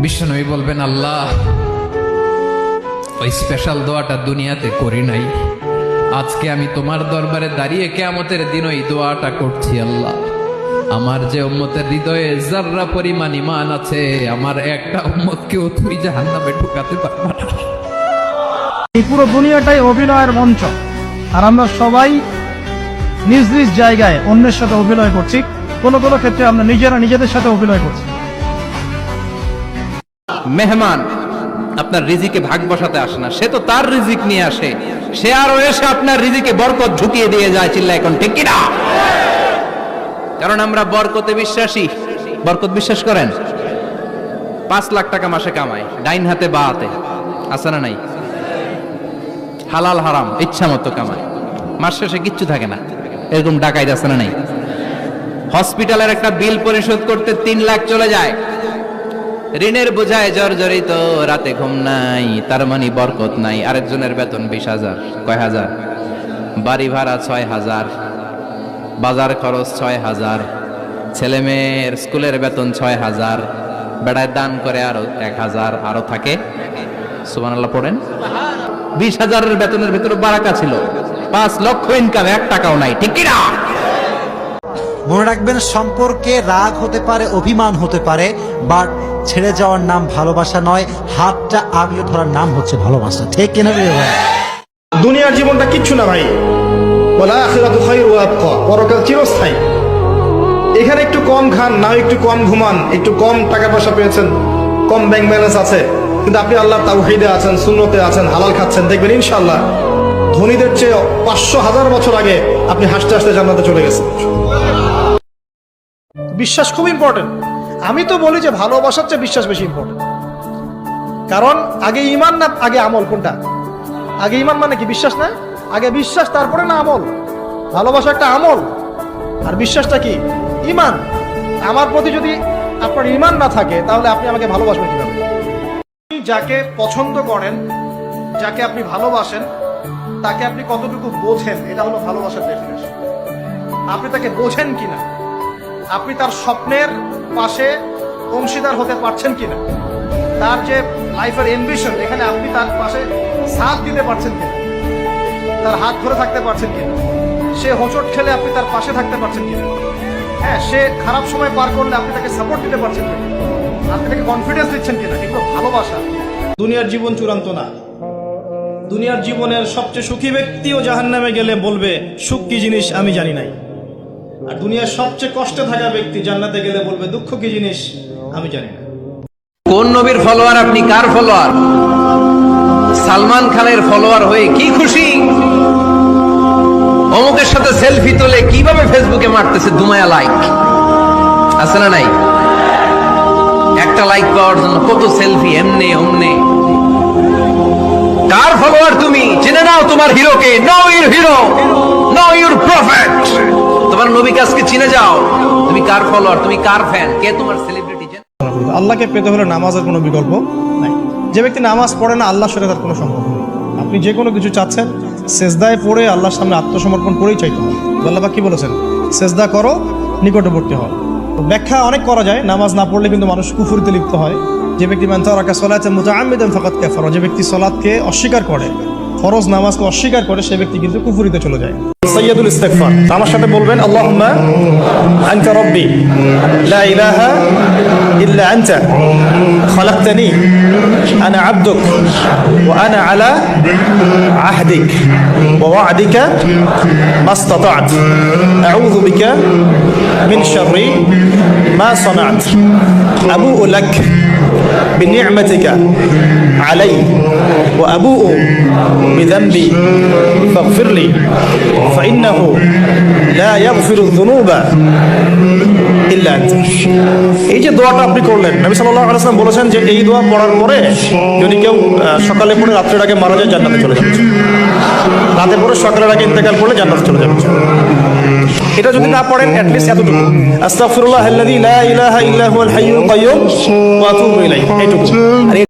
বিশ্বনবী বলবেন, আল্লাহ ওই স্পেশাল দোয়াটা দুনিয়াতে করি নাই, আজকে আমি তোমার দরবারে দাঁড়িয়ে কিয়ামতের দিন ওই দোয়াটা করছি। আল্লাহ, আমার যে উম্মতের হৃদয়ে যাররা পরিমাণ ঈমান আছে, আমার একটা উম্মতকেও তুই জাহান্নামে ঢুকাতে পারবা না। এই পুরো দুনিয়াটাই অভিনয়ের মঞ্চ, আর আমরা সবাই নিজ নিজ জায়গায় অন্যের সাথে অভিনয় করছি। কোনো কোনো ক্ষেত্রে আমরা নিজেরা নিজেদের সাথে অভিনয় করছি। মেহমান আপনার রিজিকে ভাগ বসাতে আসে না, সে তো তার রিজিক নিয়ে আসে, সে আরো এসে আপনার রিজিকে বরকত ঢুকিয়ে দিয়ে যায়। চিল্লা এখন ঠিক কিনা? কারণ আমরা বরকতে বিশ্বাসী। বরকত বিশ্বাস করেন? 5 লাখ টাকা মাসে কামায়, ডাইন হাতে বা হাতে, আছে না নাই? হালাল হারাম ইচ্ছা মতো কামায়, মাস শেষে কিচ্ছু থাকে না, এরকম ডাকাইত আছে না নাই? হসপিটালের একটা বিল পরিশোধ করতে 3 লাখ চলে যায়, ঋণের বোঝায় জর্জরিত, রাতে ঘুম নাই, তার মানে বরকত নাই। আরেকজনের বেতন 20,000, কয় হাজার? বাড়ি ভাড়া 6,000, বাজার খরচ 6,000, ছেলে মেয়ের স্কুলের বেতন 6,000, বেড়ায় দান করে আরো 1,000, আরো থাকে। সুবহানাল্লাহ পড়েন। 20,000-এর বেতনের ভেতরে বারাকা ছিল, 5 লক্ষ ইনকাম, 1 টাকাও নাই। ঠিক কিনা? মনে রাখবেন, সম্পর্কে রাগ হতে পারে, অভিমান হতে পারে, বাট ছেড়ে যাওয়ার নাম ভালোবাসা নয়, হাতটা আগলে ধরার নাম হচ্ছে ভালোবাসা। ঠিক কিনা রে ভাই? দুনিয়ার জীবনটা কিচ্ছু না ভাই, ওয়াল আখিরাতু খায়রু ওয়া আবকা, পরকাল চিরস্থায়ী। এখানে একটু কম খান, না একটু কম ঘুমান, একটু কম টাকা পয়সা পেয়েছেন, কম ব্যাংক ব্যালেন্স আছে, কিন্তু আপনি আল্লাহর তাওহীদে আছেন, সুন্নতে আছেন, হালাল খাচ্ছেন, দেখবেন ইনশাআল্লাহ ধনীদের চেয়ে 500,000 বছর আগে আপনি হাসতে হাসতে জান্নাতে চলে গেছেন। বিশ্বাস খুব ইম্পর্টেন্ট। আমি তো বলি যে ভালোবাসার চেয়ে বিশ্বাস বেশি ইম্পর্টেন্ট। কারণ আগে ঈমান না আগে আমল? কোনটা আগে? ঈমান মানে কি? বিশ্বাস না? আগে বিশ্বাস, তারপরে না আমল? ভালোবাসা একটা আমল, আর বিশ্বাসটা কি? ঈমান। আমার প্রতি যদি আপনার ঈমান না থাকে, তাহলে আপনি আমাকে ভালোবাসবেন কিভাবে? যাকে পছন্দ করেন, যাকে আপনি ভালোবাসেন, তাকে আপনি কতটুকু বোঝেন, এটা হলো ভালোবাসার ডেফিনেশন। আপনি তাকে বোঝেন কিনা, আপনি তার স্বপ্নের পাশে অংশীদার হতে পারছেন কিনা, তার যে লাইফের অ্যাম্বিশন, এখানে আপনি তার পাশে সাথ দিতে পারছেন কিনা, তার হাত ধরে থাকতে পারছেন কিনা, সে হোঁচট খেলে আপনি তার পাশে থাকতে পারছেন কিনা, হ্যাঁ, সে খারাপ সময় পার করলে আপনি তাকে সাপোর্ট দিতে পারছেন কিনা, আপনি তাকে কনফিডেন্স দিচ্ছেন কিনা, এগুলো ভালোবাসা। দুনিয়ার জীবন চূড়ান্ত না। দুনিয়ার জীবনের সবচেয়ে সুখী ব্যক্তিও জাহান্নামে গেলে বলবে, সুখ কি জিনিস আমি জানি নাই। আর দুনিয়ার সবচেয়ে কষ্টে থাকা ব্যক্তি জান্নাতে গেলে বলবে, দুঃখ কি জিনিস আমি জানি না। কোন নবীর ফলোয়ার আপনি? কার ফলোয়ার? সালমান খানের ফলোয়ার হয়ে কি খুশি? অমুকের সাথে সেলফি তুলে কিভাবে ফেসবুকে মারতেছে দুমায়া লাইক, আছে না নাই? একটা লাইক পাওয়ার জন্য কত সেলফি, এমনে ওমনে। কার ফলোয়ার তুমি? জেনে নাও তোমার হিরোকে। Know your hero, know your prophet. তোমার নবীকে আজকে চিনে যাও। তুমি কার ফলোয়ার? তুমি কার ফ্যান? কে তোমার সেলিব্রিটি? আল্লাহকে পেতে হলে নামাজের কোনো বিকল্প নাই। যে ব্যক্তি নামাজ পড়ে না, আল্লাহর সাথে তার কোনো সম্পর্ক নেই। আপনি যে কোনো কিছু চাচ্ছেন, সেজদায় পড়ে আল্লাহর সামনে আত্মসমর্পণ করেই চাইতে হবে। আল্লাহ পাক কি বলেছেন? সেজদা করো, নিকটবর্তী হও। ব্যাখ্যা অনেক করা যায়। নামাজ না পড়লে কিন্তু মানুষ কুফরিতে লিপ্ত হয়। যে ব্যক্তি মান তারাকা সালাতান মুতাআম্মিদান ফাকাদ কাফারা, যে ব্যক্তি সালাতকে অস্বীকার করে, ফরজ নামাজকে অস্বীকার করে, সে ব্যক্তি কিন্তু কুফরিতে চলে যায়। সাইয়্যিদুল ইস্তিগফার, আমার সাথে বলবেন, আল্লাহুম্মা আনতা রাব্বি লা ইলাহা ইল্লা আনতা খালাকতানি আনা আবদুক ওয়া আনা আলা আহদিক ওয়া ওয়া'দিকা মাসতাতা'ত আউযু বিকা মিন শাররি মা সানা'ত আবুউ লাক বিনি'মাতিকা আলাই ওয়া আবুউ বিযানবি ফাগফির লি فإنه لا يغفر الذنوب إلا أنت। এই যে দোয়াটা আপনি করলেন, নবী সাল্লাল্লাহু আলাইহি ওয়াসাল্লাম বলেছেন যে এই দোয়া পড়ার পরে যদি কেউ সকালে পড়ে রাতের আগে মারা যায়, জান্নাতে চলে যাবে। রাতে পড়ে সকালের আগে ইন্তেকাল করলে জান্নাতে চলে যাবে। এটা যদি না পড়েন, অ্যাট লিস্ট এতটুকু, আস্তাগফিরুল্লাহ আল্লাযী লা ইলাহা ইল্লা হুয়াল হাইয়ুল কাইয়্যুম ওয়া আতুবু ইলাইহি, এইটুকু।